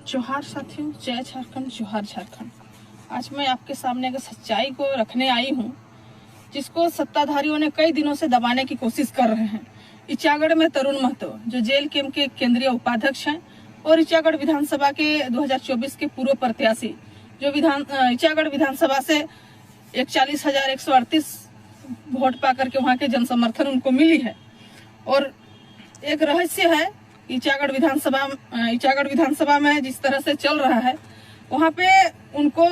जोहार साथियों, जय झारखंड, जोहार झारखंड। आज मैं आपके सामने एक सच्चाई को रखने आई हूँ जिसको सत्ताधारियों ने कई दिनों से दबाने की कोशिश कर रहे हैं। इचागढ़ में तरुण महतो जो जेल कैंप के केंद्रीय उपाध्यक्ष हैं और इचागढ़ विधानसभा के 2024 के पूर्व प्रत्याशी जो इचागढ़ विधानसभा से 41,138 वोट पाकर के वहाँ के जन समर्थन उनको मिली है। और एक रहस्य है इचागढ़ विधानसभा में जिस तरह से चल रहा है, वहाँ पे उनको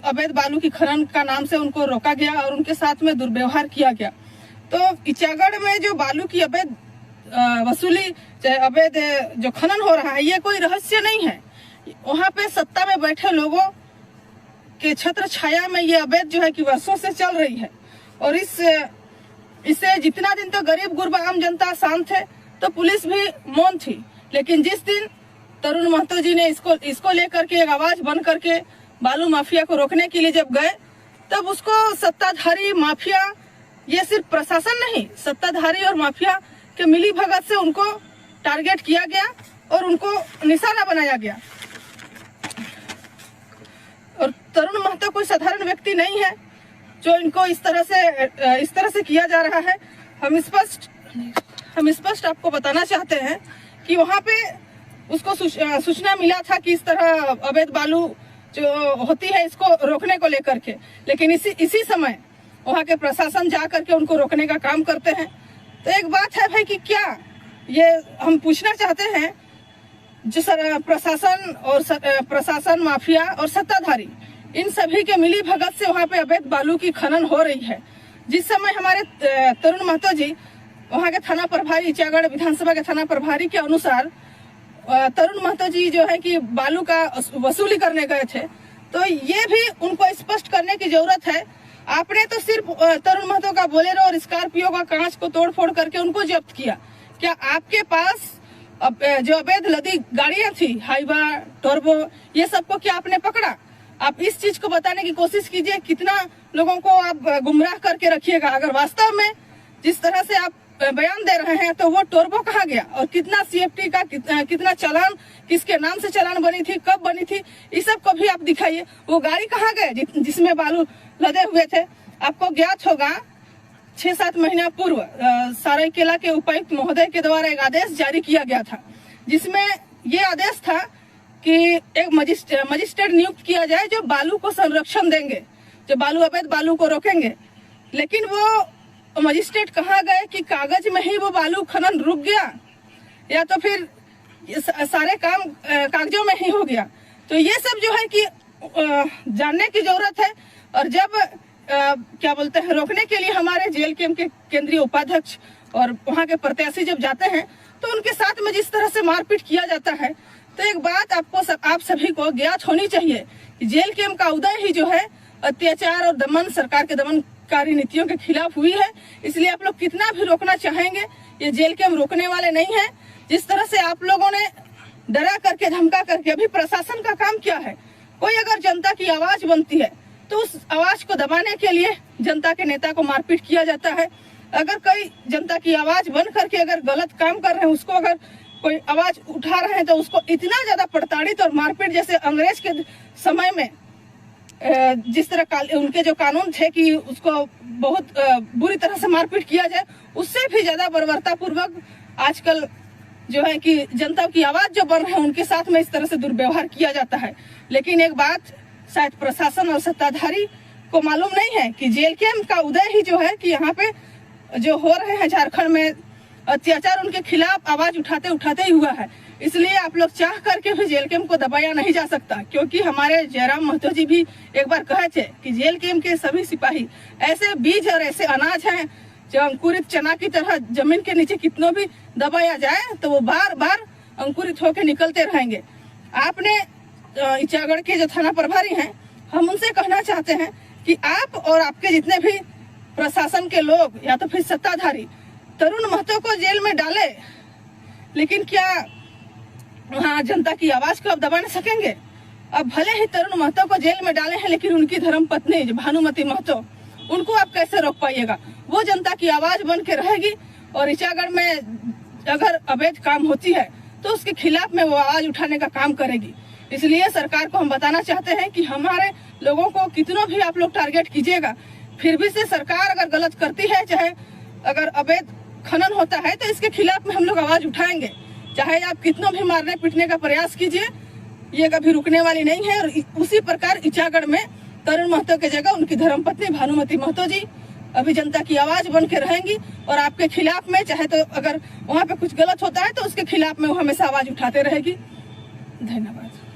अवैध बालू की खनन का नाम से उनको रोका गया और उनके साथ में दुर्व्यवहार किया गया। तो इचागढ़ में जो बालू की अवैध वसूली, अवैध जो खनन हो रहा है, ये कोई रहस्य नहीं है। वहाँ पे सत्ता में बैठे लोगों के छत्र छाया में ये अवैध जो है कि वर्षों से चल रही है। और इससे जितना दिन तो गरीब गुरबा आम जनता शांत थे तो पुलिस भी मौन थी, लेकिन जिस दिन तरुण महतो जी ने इसको लेकर के एक आवाज बन करके बालू माफिया को रोकने के लिए जब गए, तब उसको सत्ताधारी माफिया, ये सिर्फ प्रशासन नहीं, सत्ताधारी और माफिया के मिली भगत से उनको टारगेट किया गया और उनको निशाना बनाया गया। और तरुण महतो कोई साधारण व्यक्ति नहीं है जो इनको इस तरह से किया जा रहा है। हम स्पष्ट आपको बताना चाहते हैं कि वहाँ पे उसको सूचना मिला था कि इस तरह अवैध बालू जो होती है इसको रोकने को लेकर के, लेकिन इसी समय वहाँ के प्रशासन जा करके उनको रोकने का काम करते हैं। तो एक बात है भाई कि क्या ये हम पूछना चाहते हैं, जो प्रशासन माफिया और सत्ताधारी, इन सभी के मिली भगत से वहाँ पे अवैध बालू की खनन हो रही है। जिस समय हमारे तरुण महतो जी वहाँ के थाना प्रभारी, इचागढ़ विधानसभा के थाना प्रभारी के अनुसार तरुण महतो जी जो है कि बालू का वसूली करने गए थे, तो ये भी उनको स्पष्ट करने की जरूरत है। आपने तो सिर्फ तरुण महतो का बोलेरो और स्कॉर्पियो का कांच को तोड़ फोड़ करके उनको जब्त किया। क्या आपके पास जो अवैध लदी गाड़ियां थी, हाइवा, टर्बो, ये सबको क्या आपने पकड़ा? आप इस चीज को बताने की कोशिश कीजिए, कितना लोगों को आप गुमराह करके रखिएगा। अगर वास्तव में जिस तरह से आप बयान दे रहे हैं, तो वो टर्बो कहाँ गया और कितना CFT का कितना चालान, किसके नाम से चालान बनी थी, कब बनी थी, इस सब को भी आप दिखाइए। वो गाड़ी कहाँ गए जिसमें बालू लदे हुए थे? आपको ज्ञात होगा 6-7 महीना पूर्व सरायकेला के उपायुक्त महोदय के द्वारा एक आदेश जारी किया गया था, जिसमें ये आदेश था कि एक मजिस्ट्रेट नियुक्त किया जाए जो बालू को संरक्षण देंगे, जो अवैध बालू को रोकेंगे। लेकिन वो मजिस्ट्रेट कहाँ गए कि कागज में ही वो बालू खनन रुक गया, या तो फिर सारे काम कागजों में ही हो गया। तो ये सब जो है कि जानने की जरूरत है। और जब क्या बोलते हैं, रोकने के लिए हमारे जेल कैंप के केंद्रीय उपाध्यक्ष और वहाँ के प्रत्याशी जब जाते हैं, तो उनके साथ में जिस तरह से मारपीट किया जाता है, तो एक बात आप सभी को ज्ञात होनी चाहिए कि जेल कैंप का उदय ही जो है अत्याचार और दमन, सरकार के दमनकारी नीतियों के खिलाफ हुई है। इसलिए आप लोग कितना भी रोकना चाहेंगे, ये जेल कैंप रोकने वाले नहीं है। जिस तरह से आप लोगों ने डरा करके, धमका करके, अभी प्रशासन का काम क्या है? कोई अगर जनता की आवाज बनती है तो उस आवाज को दबाने के लिए जनता के नेता को मारपीट किया जाता है। अगर कोई जनता की आवाज बन करके अगर गलत काम कर रहे हैं, उसको अगर कोई आवाज उठा रहे हैं, तो उसको इतना ज्यादा प्रताड़ित और मारपीट, जैसे अंग्रेज के समय में जिस तरह उनके जो कानून थे कि उसको बहुत बुरी तरह से मारपीट किया जाए, उससे भी ज्यादा बर्बरता पूर्वक आजकल जो है कि जनता की आवाज जो बन रहे हैं, उनके साथ में इस तरह से दुर्व्यवहार किया जाता है। लेकिन एक बात शायद प्रशासन और सत्ताधारी को मालूम नहीं है कि जेल कैंप का उदय ही जो है कि यहाँ पे जो हो रहे हैं झारखंड में अत्याचार, उनके खिलाफ आवाज उठाते ही हुआ है। इसलिए आप लोग चाह करके भी जेल कैंप को दबाया नहीं जा सकता, क्योंकि हमारे जयराम महतो जी भी एक बार कहे थे कि जेल कैंप के सभी सिपाही ऐसे बीज और ऐसे अनाज हैं जो अंकुरित चना की तरह जमीन के नीचे कितनों भी दबाया जाए तो वो बार बार अंकुरित होकर निकलते रहेंगे। आपने इचागढ़ के जो थाना प्रभारी हैं, हम उनसे कहना चाहते हैं कि आप और आपके जितने भी प्रशासन के लोग या तो फिर सत्ताधारी तरुण महतो को जेल में डाले, लेकिन क्या वहाँ जनता की आवाज को आप दबा नहीं सकेंगे? अब भले ही तरुण महतो को जेल में डाले हैं, लेकिन उनकी धर्मपत्नी भानुमति महतो, उनको आप कैसे रोक पाइएगा? वो जनता की आवाज बन के रहेगी। और इचागढ़ में अगर अवैध काम होती है तो उसके खिलाफ में वो आवाज उठाने का काम करेगी। इसलिए सरकार को हम बताना चाहते हैं कि हमारे लोगों को कितनों भी आप लोग टारगेट कीजिएगा, फिर भी से सरकार अगर गलत करती है, चाहे अगर अवैध खनन होता है, तो इसके खिलाफ में हम लोग आवाज उठाएंगे। चाहे आप कितनों भी मारने पीटने का प्रयास कीजिए, ये कभी रुकने वाली नहीं है। और उसी प्रकार इचागढ़ में तरुण महतो की जगह उनकी धर्मपत्नी भानुमति महतो जी अभी जनता की आवाज बन के रहेंगी और आपके खिलाफ में, चाहे तो अगर वहाँ पे कुछ गलत होता है तो उसके खिलाफ में वो हमेशा आवाज उठाते रहेगी। धन्यवाद।